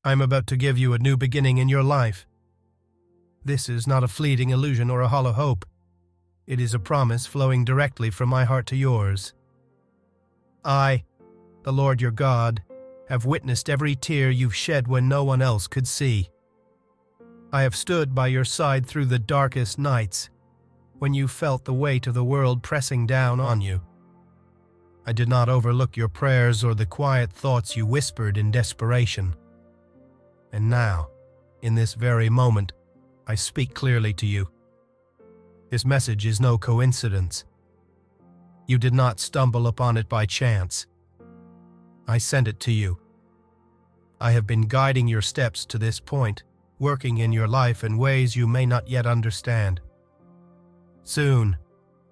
I'm about to give you a new beginning in your life. This is not a fleeting illusion or a hollow hope. It is a promise flowing directly from my heart to yours. I, the Lord your God, have witnessed every tear you've shed when no one else could see. I have stood by your side through the darkest nights, when you felt the weight of the world pressing down on you. I did not overlook your prayers or the quiet thoughts you whispered in desperation. And now, in this very moment, I speak clearly to you. This message is no coincidence. You did not stumble upon it by chance. I sent it to you. I have been guiding your steps to this point, working in your life in ways you may not yet understand. Soon,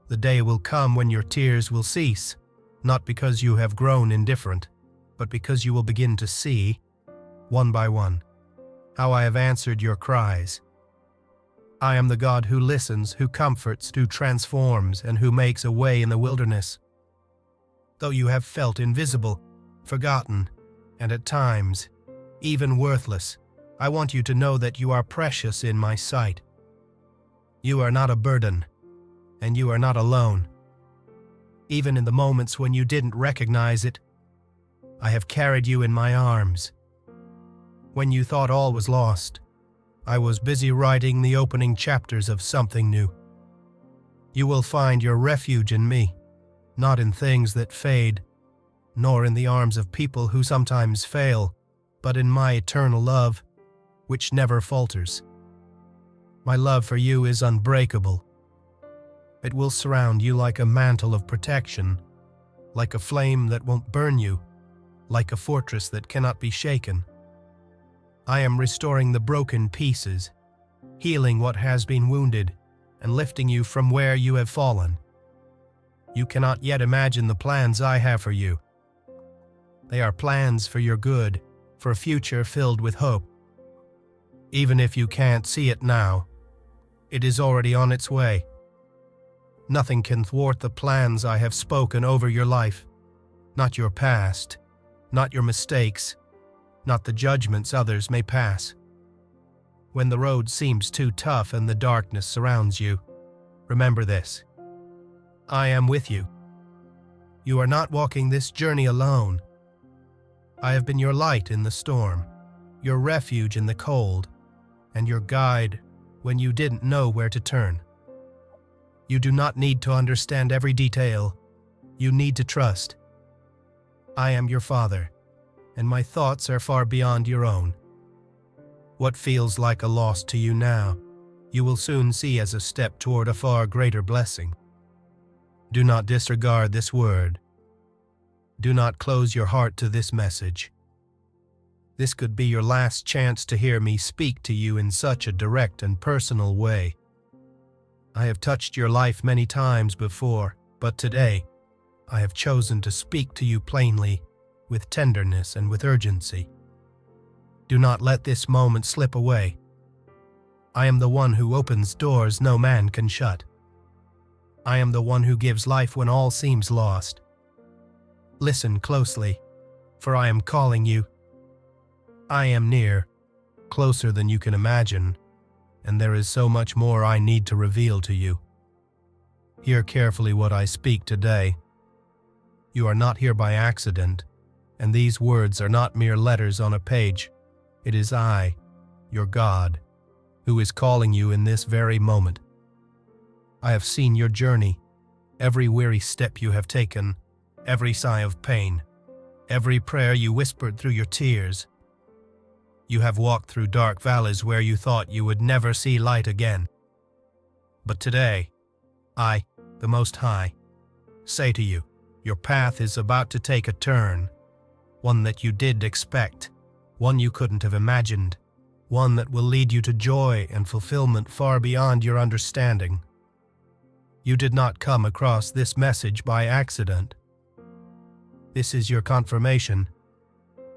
the day will come when your tears will cease, not because you have grown indifferent, but because you will begin to see, one by one, how I have answered your cries. I am the God who listens, who comforts, who transforms, and who makes a way in the wilderness. Though you have felt invisible, forgotten, and at times, even worthless, I want you to know that you are precious in my sight. You are not a burden, and you are not alone. Even in the moments when you didn't recognize it, I have carried you in my arms. When you thought all was lost, I was busy writing the opening chapters of something new. You will find your refuge in me, not in things that fade, nor in the arms of people who sometimes fail, but in my eternal love, which never falters. My love for you is unbreakable. It will surround you like a mantle of protection, like a flame that won't burn you, like a fortress that cannot be shaken. I am restoring the broken pieces, healing what has been wounded, and lifting you from where you have fallen. You cannot yet imagine the plans I have for you. They are plans for your good, for a future filled with hope. Even if you can't see it now, it is already on its way. Nothing can thwart the plans I have spoken over your life, not your past, not your mistakes, not the judgments others may pass. When the road seems too tough and the darkness surrounds you, remember this: I am with you. You are not walking this journey alone. I have been your light in the storm, your refuge in the cold, and your guide when you didn't know where to turn. You do not need to understand every detail. You need to trust. I am your Father, and my thoughts are far beyond your own. What feels like a loss to you now, you will soon see as a step toward a far greater blessing. Do not disregard this word. Do not close your heart to this message. This could be your last chance to hear me speak to you in such a direct and personal way. I have touched your life many times before, but today, I have chosen to speak to you plainly, with tenderness and with urgency. Do not let this moment slip away. I am the one who opens doors no man can shut. I am the one who gives life when all seems lost. Listen closely, for I am calling you. I am near, closer than you can imagine, and there is so much more I need to reveal to you. Hear carefully what I speak today. You are not here by accident, and these words are not mere letters on a page. It is I, your God, who is calling you in this very moment. I have seen your journey, every weary step you have taken, every sigh of pain, every prayer you whispered through your tears. You have walked through dark valleys where you thought you would never see light again. But today, I, the Most High, say to you, your path is about to take a turn, one that you did expect, one you couldn't have imagined, one that will lead you to joy and fulfillment far beyond your understanding. You did not come across this message by accident. This is your confirmation,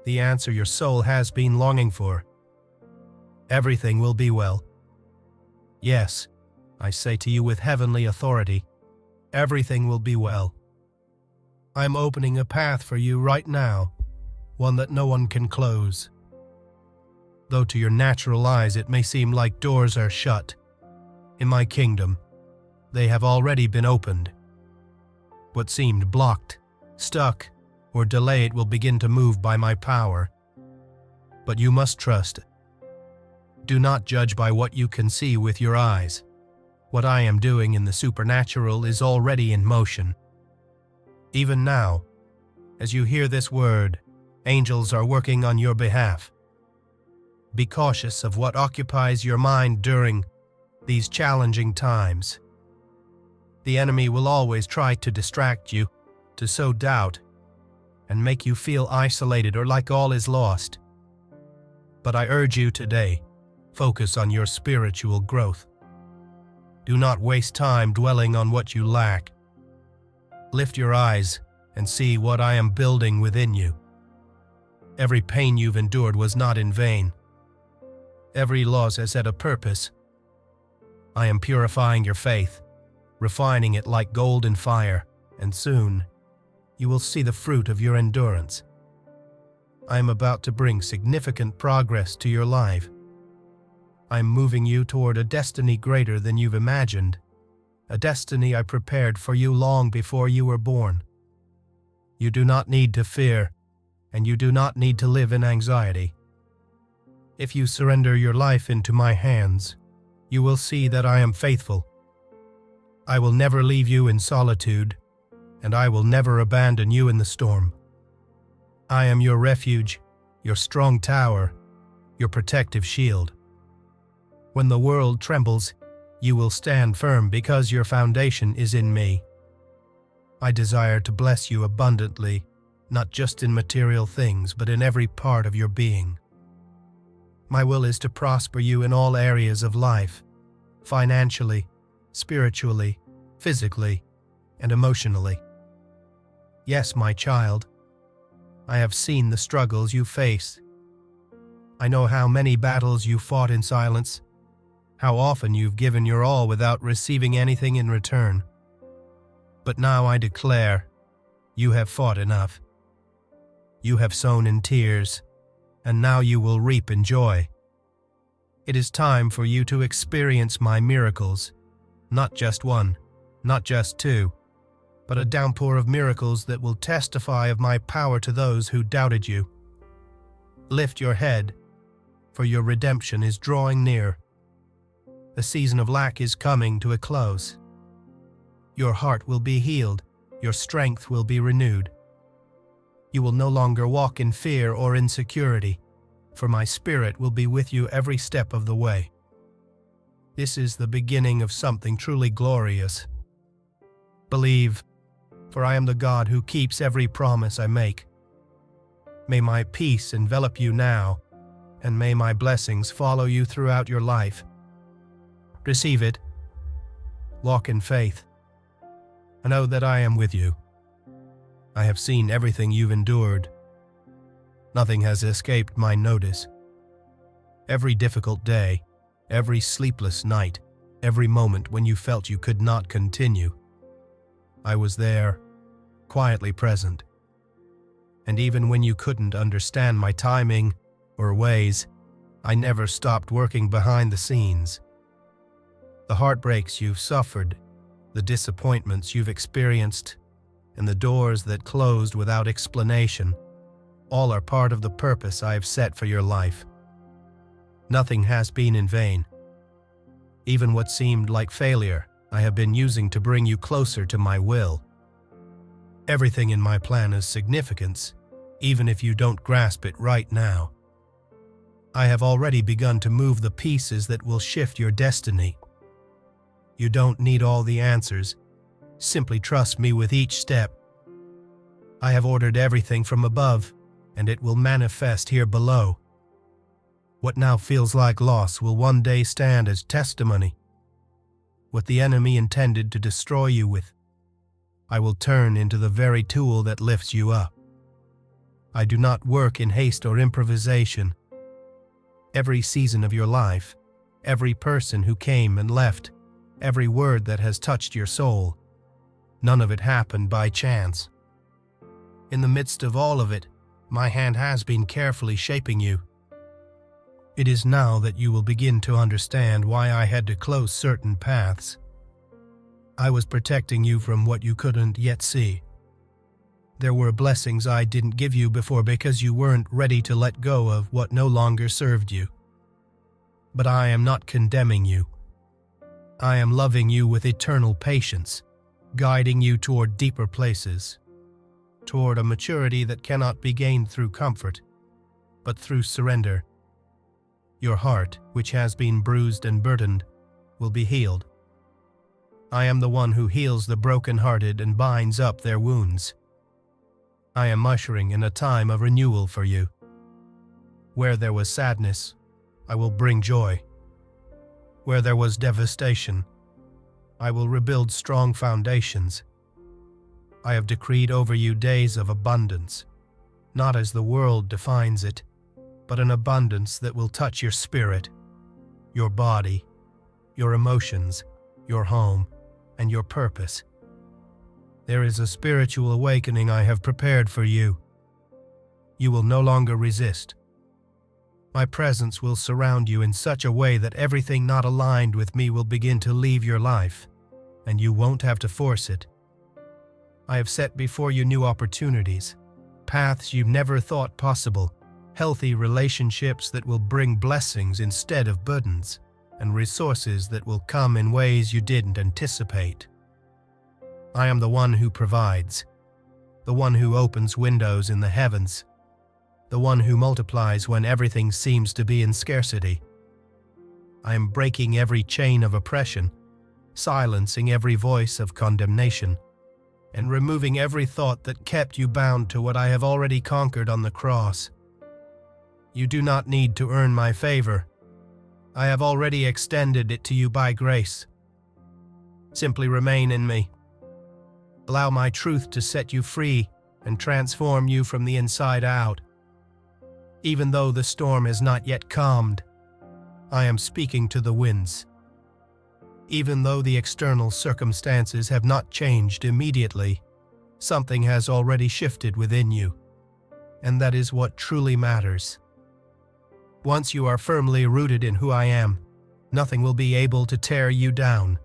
the answer your soul has been longing for. Everything will be well. Yes, I say to you with heavenly authority, everything will be well. I'm opening a path for you right now, one that no one can close. though to your natural eyes it may seem like doors are shut. In my kingdom, they have already been opened. What seemed blocked, stuck, or delayed will begin to move by my power. But you must trust. Do not judge by what you can see with your eyes. What I am doing in the supernatural is already in motion. Even now, as you hear this word, angels are working on your behalf. Be cautious of what occupies your mind during these challenging times. The enemy will always try to distract you, to sow doubt, and make you feel isolated or like all is lost. But I urge you today, focus on your spiritual growth. Do not waste time dwelling on what you lack. Lift your eyes and see what I am building within you. Every pain you've endured was not in vain. Every loss has had a purpose. I am purifying your faith, refining it like gold in fire, and soon you will see the fruit of your endurance. I am about to bring significant progress to your life. I am moving you toward a destiny greater than you've imagined, a destiny I prepared for you long before you were born. You do not need to fear, and you do not need to live in anxiety. If you surrender your life into my hands, you will see that I am faithful. I will never leave you in solitude, and I will never abandon you in the storm. I am your refuge, your strong tower, your protective shield. When the world trembles, you will stand firm because your foundation is in me. I desire to bless you abundantly, not just in material things, but in every part of your being. My will is to prosper you in all areas of life, financially, spiritually, physically, and emotionally. Yes, my child, I have seen the struggles you face. I know how many battles you fought in silence, how often you've given your all without receiving anything in return. But now I declare, you have fought enough. You have sown in tears, and now you will reap in joy. It is time for you to experience my miracles, not just one, not just two, but a downpour of miracles that will testify of my power to those who doubted you. Lift your head, for your redemption is drawing near. The season of lack is coming to a close. Your heart will be healed, your strength will be renewed. You will no longer walk in fear or insecurity, for my Spirit will be with you every step of the way. This is the beginning of something truly glorious. Believe, for I am the God who keeps every promise I make. May my peace envelop you now, and may my blessings follow you throughout your life. Receive it. Walk in faith. I know that I am with you. I have seen everything you've endured. Nothing has escaped my notice. Every difficult day, every sleepless night, every moment when you felt you could not continue, I was there, quietly present. And even when you couldn't understand my timing or ways, I never stopped working behind the scenes. The heartbreaks you've suffered, the disappointments you've experienced, and the doors that closed without explanation, all are part of the purpose I have set for your life. Nothing has been in vain. Even what seemed like failure, I have been using to bring you closer to my will. Everything in my plan has significance, even if you don't grasp it right now. I have already begun to move the pieces that will shift your destiny. You don't need all the answers. Simply trust me with each step. I have ordered everything from above, and it will manifest here below. What now feels like loss will one day stand as testimony. What the enemy intended to destroy you with, I will turn into the very tool that lifts you up. I do not work in haste or improvisation. Every season of your life, every person who came and left, every word that has touched your soul, none of it happened by chance. In the midst of all of it, my hand has been carefully shaping you. It is now that you will begin to understand why I had to close certain paths. I was protecting you from what you couldn't yet see. There were blessings I didn't give you before because you weren't ready to let go of what no longer served you. But I am not condemning you. I am loving you with eternal patience, guiding you toward deeper places, toward a maturity that cannot be gained through comfort, but through surrender. Your heart, which has been bruised and burdened, will be healed. I am the one who heals the broken-hearted and binds up their wounds. I am ushering in a time of renewal for you. Where there was sadness, I will bring joy. Where there was devastation, I will rebuild strong foundations. I have decreed over you days of abundance, not as the world defines it, but an abundance that will touch your spirit, your body, your emotions, your home, and your purpose. There is a spiritual awakening I have prepared for you. You will no longer resist. My presence will surround you in such a way that everything not aligned with me will begin to leave your life, and you won't have to force it. I have set before you new opportunities, paths you never thought possible, healthy relationships that will bring blessings instead of burdens, and resources that will come in ways you didn't anticipate. I am the one who provides, the one who opens windows in the heavens, the one who multiplies when everything seems to be in scarcity. I am breaking every chain of oppression, silencing every voice of condemnation, and removing every thought that kept you bound to what I have already conquered on the cross. You do not need to earn my favor. I have already extended it to you by grace. Simply remain in me. Allow my truth to set you free and transform you from the inside out. Even though the storm has not yet calmed, I am speaking to the winds. Even though the external circumstances have not changed immediately, something has already shifted within you, and that is what truly matters. Once you are firmly rooted in who I am, nothing will be able to tear you down.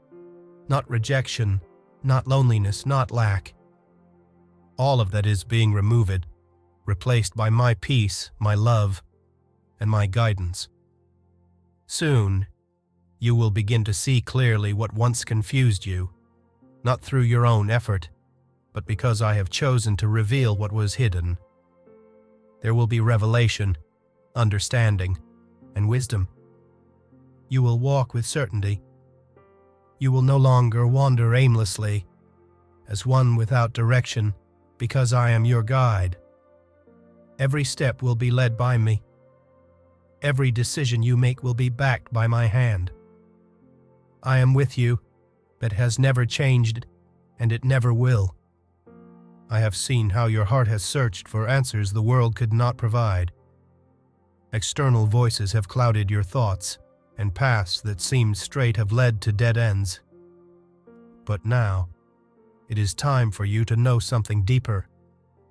Not rejection, not loneliness, not lack. All of that is being removed, replaced by my peace, my love, and my guidance. Soon, you will begin to see clearly what once confused you, not through your own effort, but because I have chosen to reveal what was hidden. There will be revelation, understanding, and wisdom. You will walk with certainty. You will no longer wander aimlessly, as one without direction, because I am your guide. Every step will be led by me. Every decision you make will be backed by my hand. I am with you, that has never changed, and it never will. I have seen how your heart has searched for answers the world could not provide. External voices have clouded your thoughts, and paths that seemed straight have led to dead ends. But now, it is time for you to know something deeper,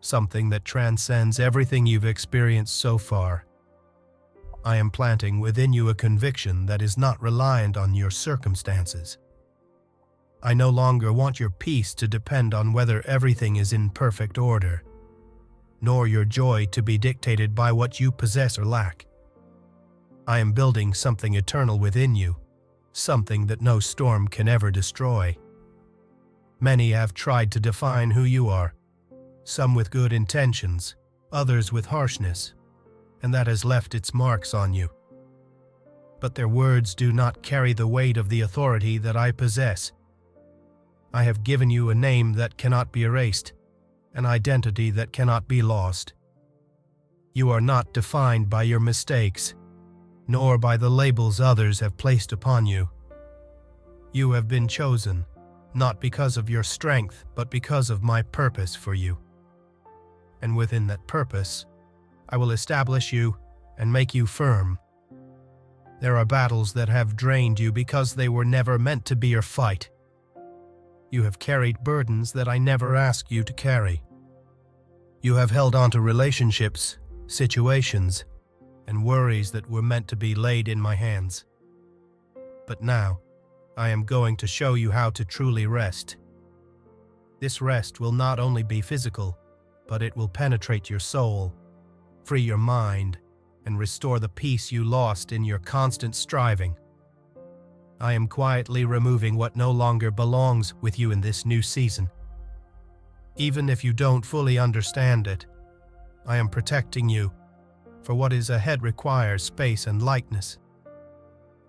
something that transcends everything you've experienced so far. I am planting within you a conviction that is not reliant on your circumstances. I no longer want your peace to depend on whether everything is in perfect order, nor your joy to be dictated by what you possess or lack. I am building something eternal within you, something that no storm can ever destroy. Many have tried to define who you are, some with good intentions, others with harshness, and that has left its marks on you. But their words do not carry the weight of the authority that I possess. I have given you a name that cannot be erased, an identity that cannot be lost. You are not defined by your mistakes, nor by the labels others have placed upon you. You have been chosen, not because of your strength, but because of my purpose for you. And within that purpose, I will establish you and make you firm. There are battles that have drained you because they were never meant to be your fight. You have carried burdens that I never asked you to carry. You have held on to relationships, situations, and worries that were meant to be laid in my hands. But now, I am going to show you how to truly rest. This rest will not only be physical, but it will penetrate your soul, free your mind, and restore the peace you lost in your constant striving. I am quietly removing what no longer belongs with you in this new season. Even if you don't fully understand it, I am protecting you, for what is ahead requires space and lightness.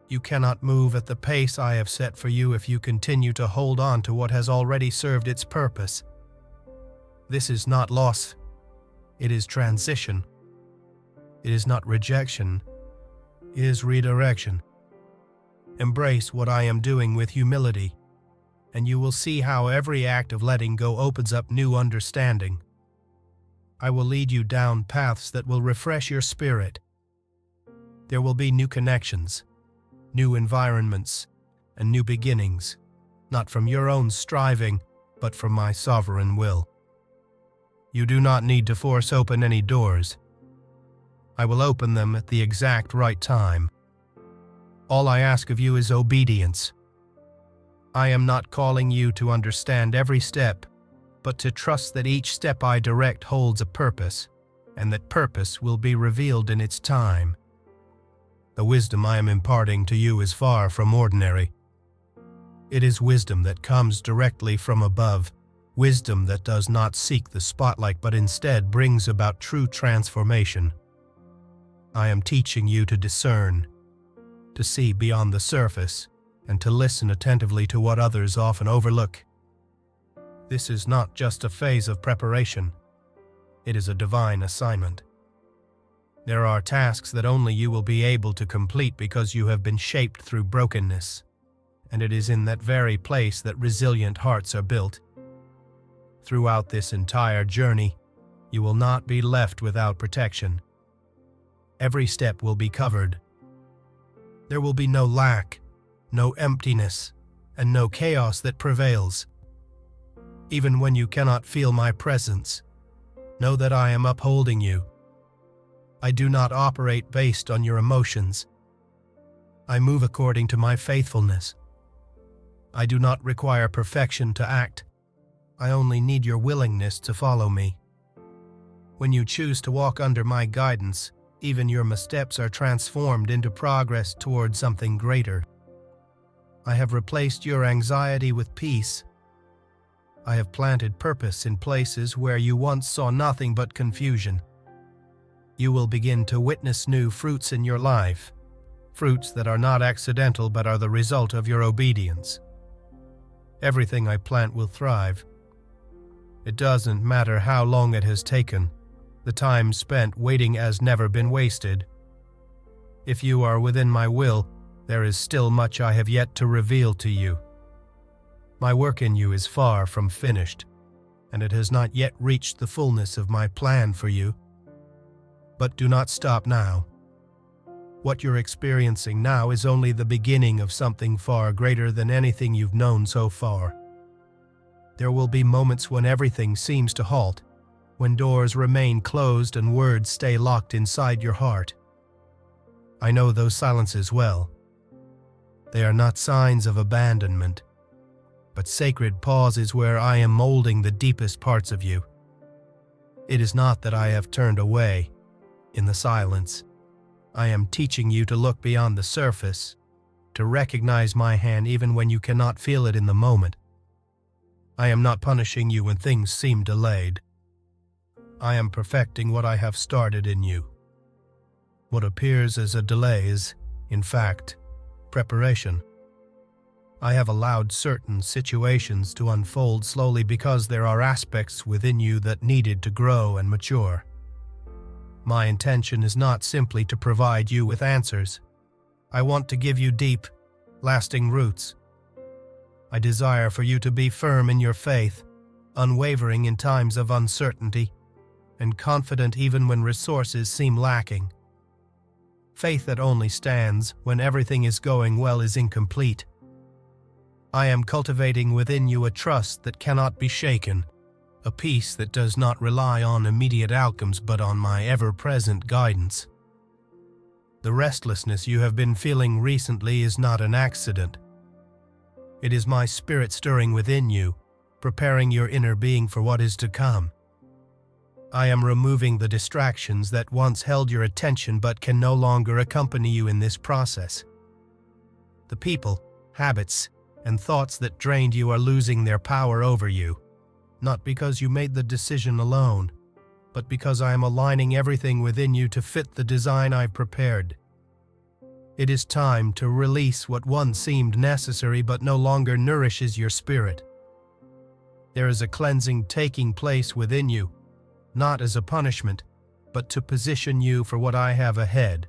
You cannot move at the pace I have set for you if you continue to hold on to what has already served its purpose. This is not loss. It is transition. It is not rejection. It is redirection. Embrace what I am doing with humility, and you will see how every act of letting go opens up new understanding. I will lead you down paths that will refresh your spirit. There will be new connections, new environments, and new beginnings, not from your own striving, but from my sovereign will. You do not need to force open any doors. I will open them at the exact right time. All I ask of you is obedience. I am not calling you to understand every step, but to trust that each step I direct holds a purpose, and that purpose will be revealed in its time. The wisdom I am imparting to you is far from ordinary. It is wisdom that comes directly from above, wisdom that does not seek the spotlight but instead brings about true transformation. I am teaching you to discern, to see beyond the surface, and to listen attentively to what others often overlook. This is not just a phase of preparation. It is a divine assignment. There are tasks that only you will be able to complete because you have been shaped through brokenness, and it is in that very place that resilient hearts are built. Throughout this entire journey, you will not be left without protection. Every step will be covered. There will be no lack, no emptiness, and no chaos that prevails. Even when you cannot feel my presence, know that I am upholding you. I do not operate based on your emotions. I move according to my faithfulness. I do not require perfection to act. I only need your willingness to follow me. When you choose to walk under my guidance, even your missteps are transformed into progress towards something greater. I have replaced your anxiety with peace. I have planted purpose in places where you once saw nothing but confusion. You will begin to witness new fruits in your life, fruits that are not accidental but are the result of your obedience. Everything I plant will thrive. It doesn't matter how long it has taken. The time spent waiting has never been wasted. If you are within my will, there is still much I have yet to reveal to you. My work in you is far from finished, and it has not yet reached the fullness of my plan for you. But do not stop now. What you're experiencing now is only the beginning of something far greater than anything you've known so far. There will be moments when everything seems to halt, when doors remain closed and words stay locked inside your heart. I know those silences well. They are not signs of abandonment, but sacred pauses where I am molding the deepest parts of you. It is not that I have turned away. In the silence, I am teaching you to look beyond the surface, to recognize my hand even when you cannot feel it in the moment. I am not punishing you when things seem delayed. I am perfecting what I have started in you. What appears as a delay is, in fact, preparation. I have allowed certain situations to unfold slowly because there are aspects within you that needed to grow and mature. My intention is not simply to provide you with answers. I want to give you deep, lasting roots. I desire for you to be firm in your faith, unwavering in times of uncertainty, and confident even when resources seem lacking. Faith that only stands when everything is going well is incomplete. I am cultivating within you a trust that cannot be shaken, a peace that does not rely on immediate outcomes but on my ever-present guidance. The restlessness you have been feeling recently is not an accident. It is my spirit stirring within you, preparing your inner being for what is to come. I am removing the distractions that once held your attention but can no longer accompany you in this process. The people, habits, and thoughts that drained you are losing their power over you, not because you made the decision alone, but because I am aligning everything within you to fit the design I've prepared. It is time to release what once seemed necessary but no longer nourishes your spirit. There is a cleansing taking place within you, not as a punishment, but to position you for what I have ahead.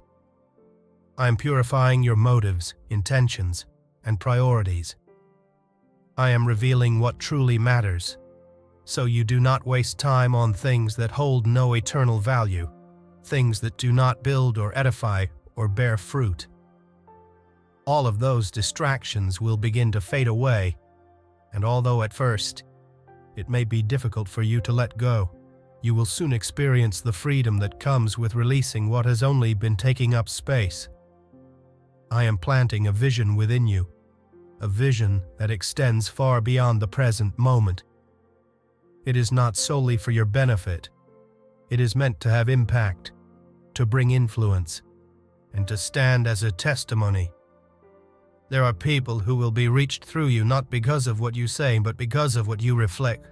I am purifying your motives, intentions, and priorities. I am revealing what truly matters, so you do not waste time on things that hold no eternal value, things that do not build or edify or bear fruit. All of those distractions will begin to fade away, and although at first it may be difficult for you to let go, you will soon experience the freedom that comes with releasing what has only been taking up space. I am planting a vision within you, a vision that extends far beyond the present moment. It is not solely for your benefit. It is meant to have impact, to bring influence, and to stand as a testimony. There are people who will be reached through you not because of what you say, but because of what you reflect.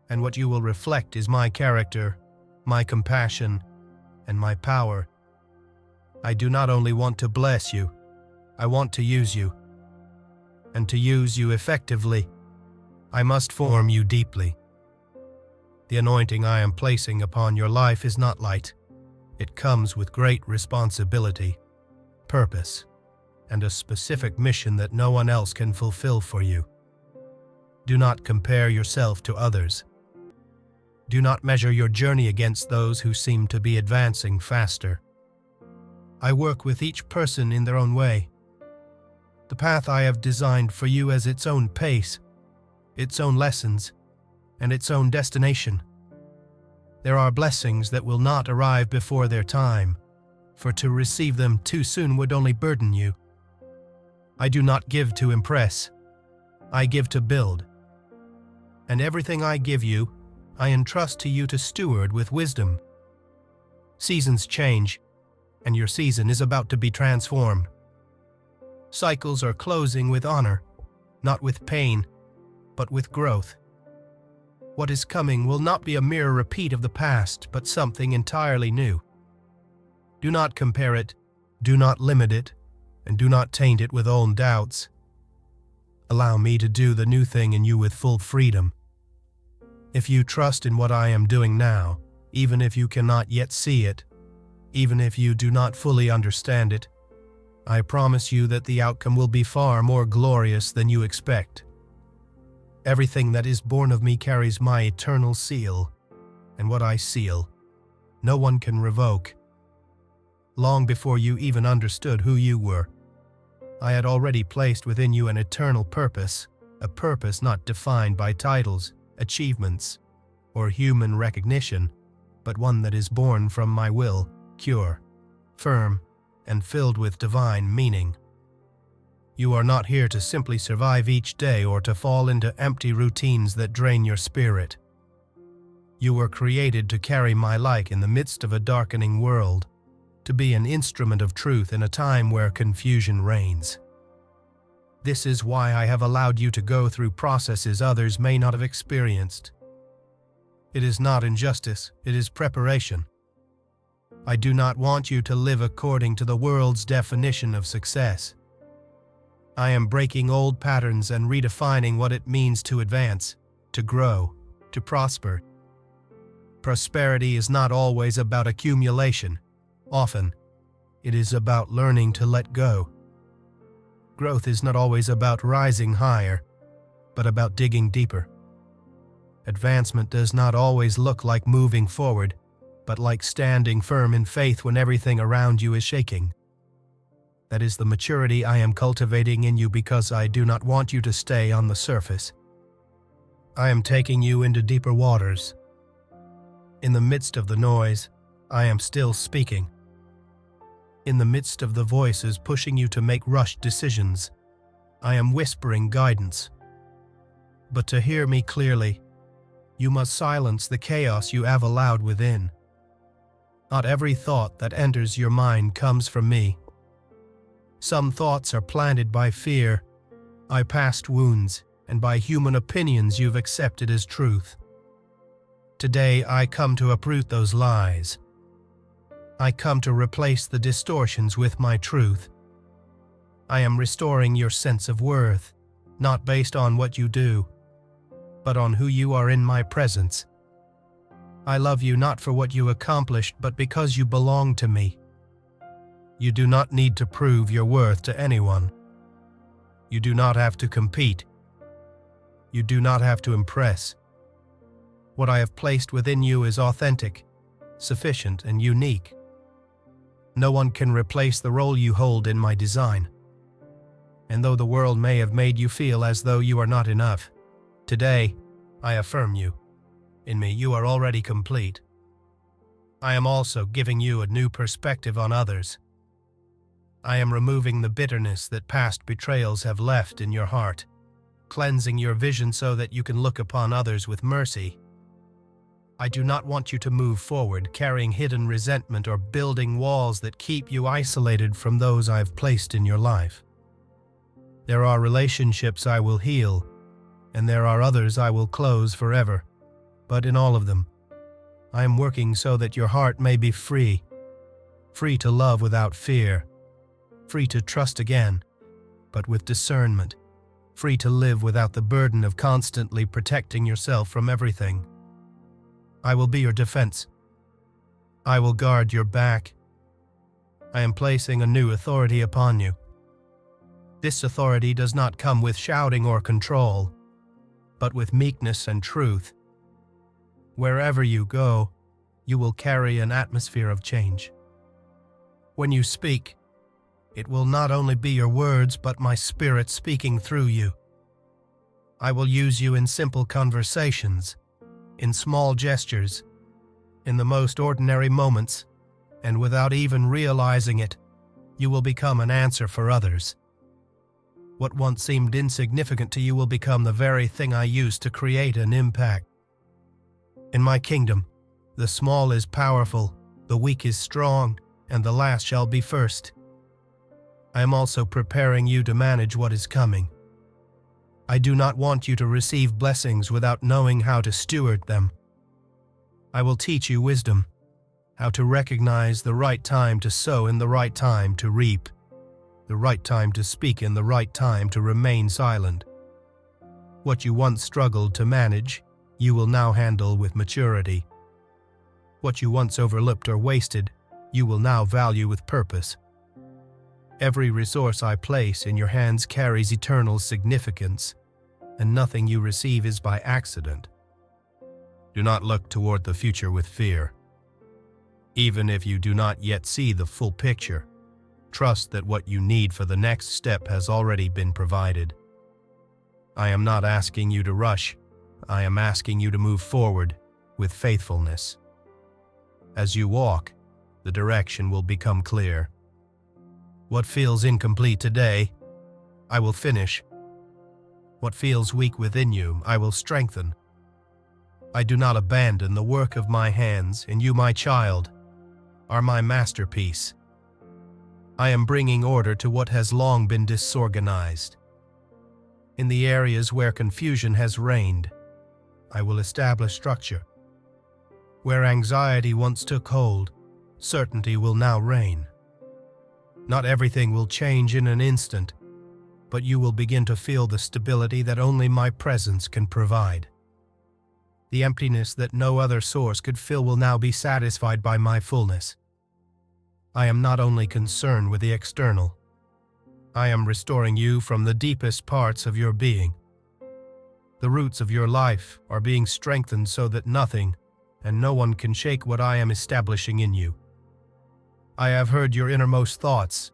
And what you will reflect is my character, my compassion, and my power. I do not only want to bless you, I want to use you. And to use you effectively, I must form you deeply. The anointing I am placing upon your life is not light. It comes with great responsibility, purpose, and a specific mission that no one else can fulfill for you. Do not compare yourself to others. Do not measure your journey against those who seem to be advancing faster. I work with each person in their own way. The path I have designed for you has its own pace, its own lessons, and its own destination. There are blessings that will not arrive before their time, for to receive them too soon would only burden you. I do not give to impress. I give to build. And everything I give you, I entrust to you to steward with wisdom. Seasons change, and your season is about to be transformed. Cycles are closing with honor, not with pain, but with growth. What is coming will not be a mere repeat of the past, but something entirely new. Do not compare it, do not limit it, and do not taint it with old doubts. Allow me to do the new thing in you with full freedom. If you trust in what I am doing now, even if you cannot yet see it, even if you do not fully understand it, I promise you that the outcome will be far more glorious than you expect. Everything that is born of me carries my eternal seal, and what I seal, no one can revoke. Long before you even understood who you were, I had already placed within you an eternal purpose, a purpose not defined by titles, achievements, or human recognition, but one that is born from my will, pure, firm, and filled with divine meaning. You are not here to simply survive each day or to fall into empty routines that drain your spirit. You were created to carry my light in the midst of a darkening world, to be an instrument of truth in a time where confusion reigns. This is why I have allowed you to go through processes others may not have experienced. It is not injustice, it is preparation. I do not want you to live according to the world's definition of success. I am breaking old patterns and redefining what it means to advance, to grow, to prosper. Prosperity is not always about accumulation. Often, it is about learning to let go. Growth is not always about rising higher, but about digging deeper. Advancement does not always look like moving forward, but like standing firm in faith when everything around you is shaking. That is the maturity I am cultivating in you because I do not want you to stay on the surface. I am taking you into deeper waters. In the midst of the noise, I am still speaking. In the midst of the voices pushing you to make rushed decisions, I am whispering guidance. But to hear me clearly, you must silence the chaos you have allowed within. Not every thought that enters your mind comes from me. Some thoughts are planted by fear, by past wounds, and by human opinions you've accepted as truth. Today, I come to uproot those lies. I come to replace the distortions with my truth. I am restoring your sense of worth, not based on what you do, but on who you are in my presence. I love you not for what you accomplished, but because you belong to me. You do not need to prove your worth to anyone. You do not have to compete. You do not have to impress. What I have placed within you is authentic, sufficient, and unique. No one can replace the role you hold in my design. And though the world may have made you feel as though you are not enough, today, I affirm you. In me, you are already complete. I am also giving you a new perspective on others. I am removing the bitterness that past betrayals have left in your heart, cleansing your vision so that you can look upon others with mercy. I do not want you to move forward carrying hidden resentment or building walls that keep you isolated from those I've placed in your life. There are relationships I will heal, and there are others I will close forever. But in all of them, I am working so that your heart may be free, free to love without fear, free to trust again, but with discernment, free to live without the burden of constantly protecting yourself from everything. I will be your defense. I will guard your back. I am placing a new authority upon you. This authority does not come with shouting or control, but with meekness and truth. Wherever you go, you will carry an atmosphere of change. When you speak, it will not only be your words, but my spirit speaking through you. I will use you in simple conversations, in small gestures, in the most ordinary moments, and without even realizing it, you will become an answer for others. What once seemed insignificant to you will become the very thing I use to create an impact. In my kingdom, the small is powerful, the weak is strong, and the last shall be first. I am also preparing you to manage what is coming. I do not want you to receive blessings without knowing how to steward them. I will teach you wisdom, how to recognize the right time to sow and the right time to reap, the right time to speak and the right time to remain silent. What you once struggled to manage, you will now handle with maturity. What you once overlooked or wasted, you will now value with purpose. Every resource I place in your hands carries eternal significance, and nothing you receive is by accident. Do not look toward the future with fear. Even if you do not yet see the full picture, trust that what you need for the next step has already been provided. I am not asking you to rush. I am asking you to move forward with faithfulness. As you walk, the direction will become clear. What feels incomplete today, I will finish. What feels weak within you, I will strengthen. I do not abandon the work of my hands, and you, my child, are my masterpiece. I am bringing order to what has long been disorganized. In the areas where confusion has reigned, I will establish structure. Where anxiety once took hold, certainty will now reign. Not everything will change in an instant, but you will begin to feel the stability that only my presence can provide. The emptiness that no other source could fill will now be satisfied by my fullness. I am not only concerned with the external. I am restoring you from the deepest parts of your being. The roots of your life are being strengthened so that nothing and no one can shake what I am establishing in you. I have heard your innermost thoughts,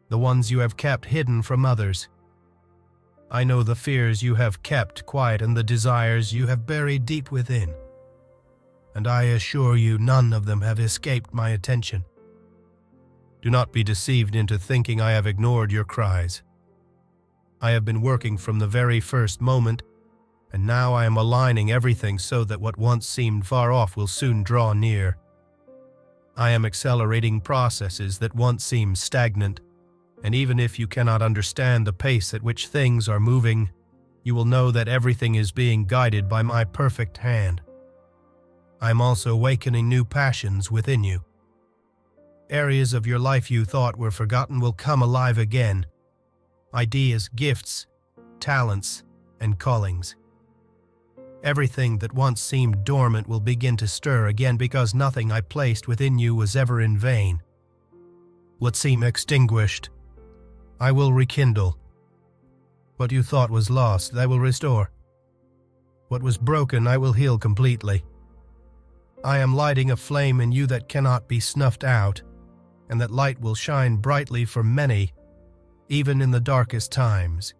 the ones you have kept hidden from others. I know the fears you have kept quiet and the desires you have buried deep within. And I assure you none of them have escaped my attention. Do not be deceived into thinking I have ignored your cries. I have been working from the very first moment, and now I am aligning everything so that what once seemed far off will soon draw near. I am accelerating processes that once seemed stagnant, and even if you cannot understand the pace at which things are moving, you will know that everything is being guided by my perfect hand. I am also awakening new passions within you. Areas of your life you thought were forgotten will come alive again. Ideas, gifts, talents, and callings. Everything that once seemed dormant will begin to stir again because nothing I placed within you was ever in vain. What seemed extinguished, I will rekindle. What you thought was lost, I will restore. What was broken, I will heal completely. I am lighting a flame in you that cannot be snuffed out, and that light will shine brightly for many, even in the darkest times.